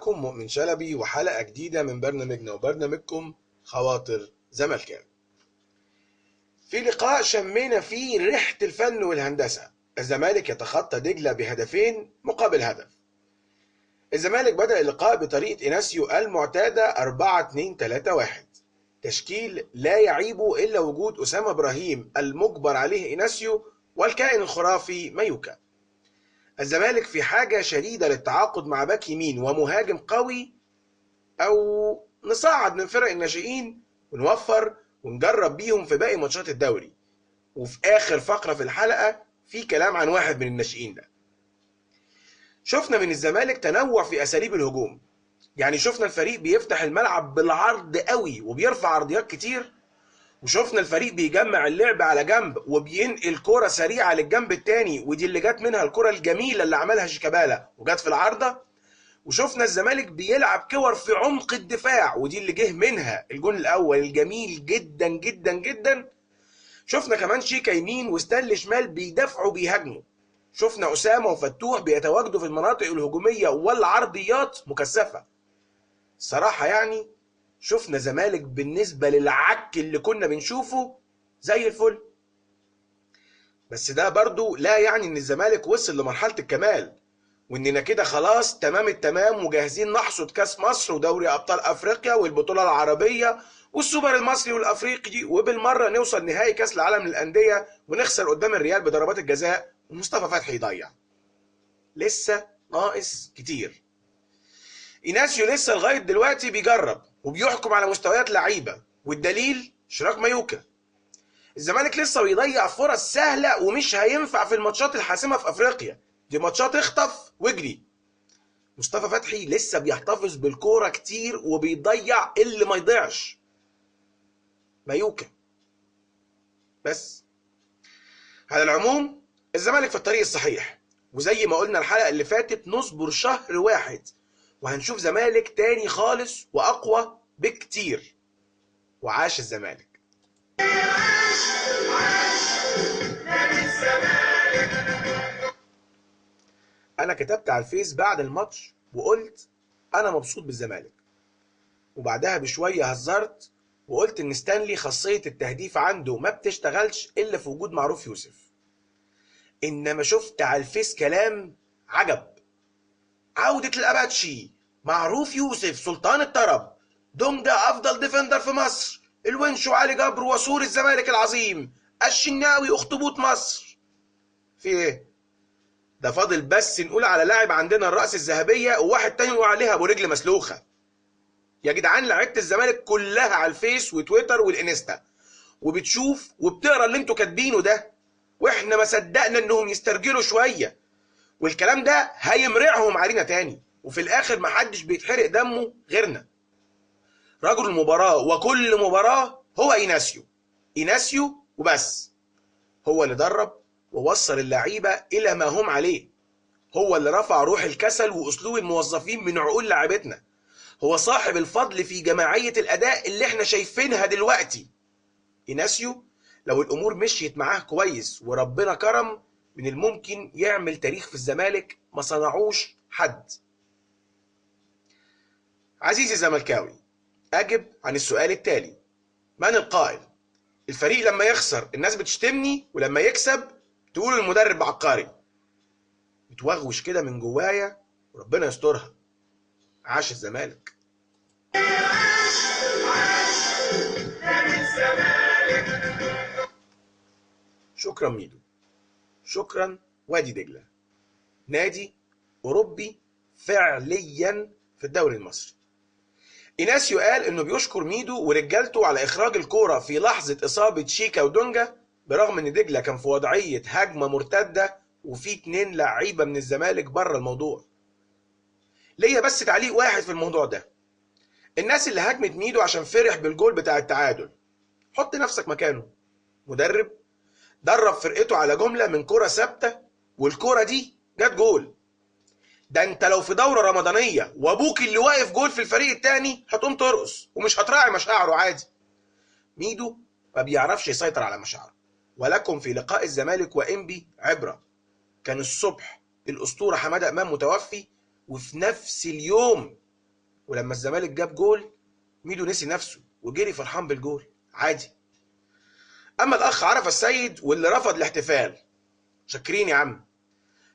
معاكم مؤمن شلبي وحلقة جديدة من برنامجنا وبرنامجكم خواطر زملكاوي. في لقاء شمينا فيه ريحة الفن والهندسة، الزمالك يتخطى دجلة بهدفين مقابل هدف. الزمالك بدأ اللقاء بطريقة إيناسيو المعتادة 4-2-3-1، تشكيل لا يعيبه إلا وجود أسامة إبراهيم المجبر عليه إيناسيو والكائن الخرافي مايوكا. الزمالك في حاجة شديدة للتعاقد مع باك يمين ومهاجم قوي، أو نصعد من فرق الناشئين ونوفر ونجرب بيهم في باقي ماتشات الدوري. وفي آخر فقرة في الحلقة في كلام عن واحد من الناشئين ده. شفنا من الزمالك تنوع في أساليب الهجوم، يعني شفنا الفريق بيفتح الملعب بالعرض قوي وبيرفع عرضيات كتير، وشفنا الفريق بيجمع اللعب على جنب وبينقل كرة سريعة للجنب التاني، ودي اللي جت منها الكرة الجميلة اللي عملها شيكابالا وجت في العارضة. وشفنا الزمالك بيلعب كور في عمق الدفاع، ودي اللي جه منها الجون الأول الجميل جدا جدا جدا. شفنا كمان شيكا يمين وستانلي شمال بيدافعوا بيهاجموا. شفنا أسامة وفتوح بيتواجدوا في المناطق الهجومية والعرضيات مكثفة. صراحة يعني شفنا زمالك بالنسبة للعك اللي كنا بنشوفه زي الفل. بس ده برضو لا يعني ان الزمالك وصل لمرحلة الكمال واننا كده خلاص تمام التمام وجاهزين نحصد كاس مصر ودوري ابطال افريقيا والبطولة العربية والسوبر المصري والافريقي، وبالمرة نوصل نهائي كاس العالم للأندية ونخسر قدام الريال بضربات الجزاء ومصطفى فتحي يضيع. لسه ناقص كتير. إيناسيو لسه لغاية دلوقتي بيجرب وبيحكم على مستويات لعيبة، والدليل شراك مايوكا. الزمالك لسه بيضيع فرص سهلة ومش هينفع في الماتشات الحاسمة في أفريقيا، دي ماتشات اخطف واجري. مصطفى فتحي لسه بيحتفظ بالكورة كتير وبيضيع اللي ما يضيعش. مايوكا بس. على العموم الزمالك في الطريق الصحيح، وزي ما قلنا الحلقة اللي فاتت نصبر شهر واحد وهنشوف زمالك تاني خالص وأقوى بكتير. وعاش الزمالك. أنا كتبت على الفيس بعد الماتش وقلت أنا مبسوط بالزمالك، وبعدها بشوية هزرت وقلت إن ستانلي خاصية التهديف عنده ما بتشتغلش إلا في وجود معروف يوسف. إنما شفت على الفيس كلام عجب. عودة الأباتشي، معروف يوسف سلطان الطرب، دونجا أفضل ديفندر في مصر، الونش وعلي جبر وسور الزمالك العظيم، الشناوي أخطبوط مصر. في إيه؟ ده فاضل بس نقول على لاعب عندنا الرأس الذهبية وواحد تاني نقول عليها أبو رجل مسلوخة. يا جدعان لعيبة الزمالك كلها على الفيس وتويتر والإنستا وبتشوف وبتقرا اللي انتوا كاتبينه ده، واحنا ما صدقنا انهم يسترجلوا شويه، والكلام ده هيمرعهم علينا تاني، وفي الاخر محدش بيتحرق دمه غيرنا. رجل المباراه وكل مباراه هو ايناسيو وبس. هو اللي درب ووصل اللعيبه الى ما هم عليه، هو اللي رفع روح الكسل واسلوب الموظفين من عقول لاعبتنا، هو صاحب الفضل في جماعيه الاداء اللي احنا شايفينها دلوقتي. إيناسيو لو الامور مشيت معاه كويس وربنا كرم من الممكن يعمل تاريخ في الزمالك ما صنعوش حد. عزيزي الزملكاوي، اجب عن السؤال التالي: من القائل؟ الفريق لما يخسر الناس بتشتمني ولما يكسب تقول المدرب عبقري. بتوغوش كده من جوايا وربنا يسترها. عاش الزمالك. شكرا ميدو، شكرا وادي دجلة، نادي أوروبي فعليا في الدوري المصري. إيناسيو قال إنه بيشكر ميدو ورجالته على إخراج الكورة في لحظة إصابة شيكا ودونجا، برغم إن دجلة كان في وضعية هجمة مرتدة وفي 2 لعيبة من الزمالك بره الموضوع. ليا بس تعليق واحد في الموضوع ده: الناس اللي هاجمت ميدو عشان فرح بالجول بتاع التعادل، حط نفسك مكانه. مدرب درب فرقته على جملة من كرة ثابتة والكرة دي جت جول. ده انت لو في دورة رمضانية وابوك اللي واقف جول في الفريق التاني هتقوم ترقص ومش هتراعي مشاعره عادي. ميدو ما بيعرفش يسيطر على مشاعره. ولكم في لقاء الزمالك وإنبي عبرة. كان الصبح الأسطورة حمادة إمام متوفي، وفي نفس اليوم ولما الزمالك جاب جول ميدو نسي نفسه وجري فرحان بالجول عادي. اما الاخ عرفة السيد واللي رفض الاحتفال، شاكرين يا عم،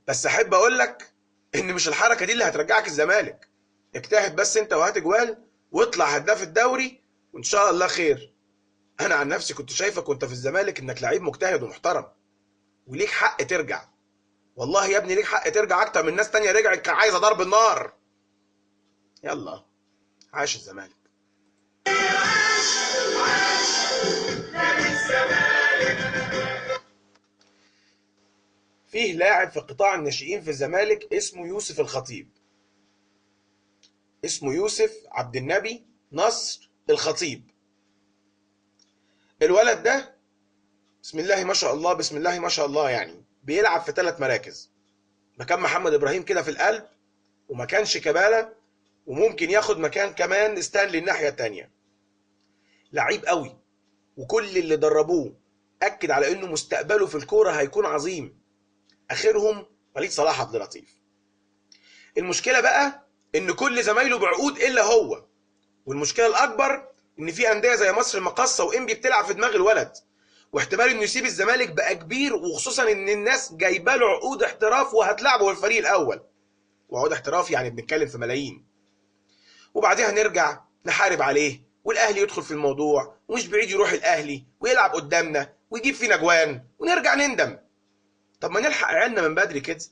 بس احب اقول لك ان مش الحركه دي اللي هترجعك الزمالك. اجتهد بس انت وهات جوال واطلع هداف الدوري وان شاء الله خير. انا عن نفسي كنت شايفك وانت في الزمالك انك لعيب مجتهد ومحترم وليك حق ترجع. والله يا ابني ليك حق ترجع اكتر من ناس تانية رجعت كان عايزه ضرب النار. يلا عاش الزمالك. فيه لاعب في قطاع الناشئين في الزمالك اسمه يوسف الخطيب، اسمه يوسف عبد النبي نصر الخطيب. الولد ده بسم الله ما شاء الله بسم الله ما شاء الله، يعني بيلعب في 3 مراكز، مكان محمد ابراهيم كده في القلب، ومكان شيكابالا، وممكن ياخد مكان كمان ستانلي الناحيه الثانيه. لعيب قوي، وكل اللي دربوه اكد على انه مستقبله في الكوره هيكون عظيم. اخرهم وليد صلاح عبد اللطيف. المشكله بقى ان كل زمايله بعقود الا هو، والمشكله الاكبر ان في انديه زي مصر المقاصه وانبي بتلعب في دماغ الولد، واحتمال انه يسيب الزمالك بقى كبير، وخصوصا ان الناس جايبه له عقود احتراف وهتلعبه في الفريق الاول. وعقود احتراف يعني بنتكلم في ملايين. وبعدها نرجع نحارب عليه والاهلي يدخل في الموضوع، ومش بعيد يروح الاهلي ويلعب قدامنا ويجيب فينا اجوان ونرجع نندم. طب ما نلحق عيالنا من بدري كده.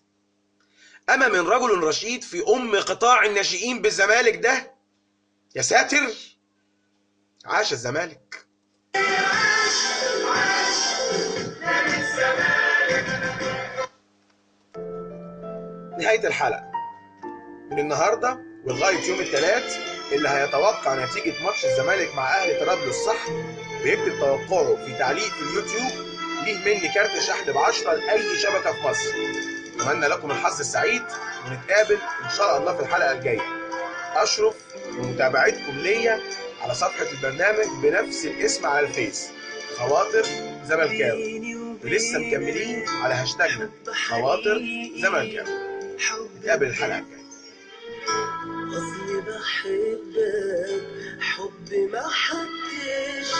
اما من رجل رشيد في قطاع الناشئين بالزمالك ده، يا ساتر، عاش الزمالك. نهاية الحلقة من النهاردة ولغاية يوم الثلاث اللي هيتوقع نتيجة ماتش الزمالك مع أهلي طرابلس صح ويكتب توقعه في تعليق في اليوتيوب، ليه مني كارت شحن ب10 لأي شبكة في مصر. أتمنى لكم الحظ السعيد، ونتقابل إن شاء الله في الحلقة الجاية. أشرف بمتابعتكم ليا على صفحة البرنامج بنفس الاسم على الفيس، خواطر زملكاوي، ولسه مكملين على هاشتاجنا خواطر زملكاوي. نتقابل الحلقة الجاية. أصلي بحبك حب ما حدش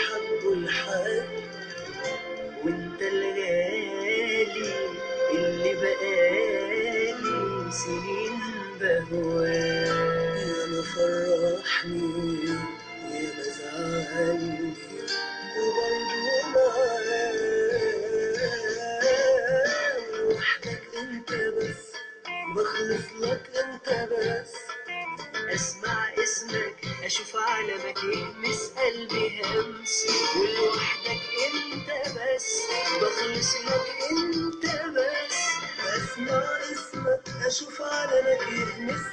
حبه لحد، وانت الغالي اللي بقالي سنين بهواك. يا ما فرحني يا ما زعلني وبرضه معاك، وحدك انت بس بخلص لك انت بس، اسمع اسمك اشوف علمك يهمس قلبي همس، ولوحدك انت بس بخلص لك انت بس، اسمع اسمك اشوف علمك يهمس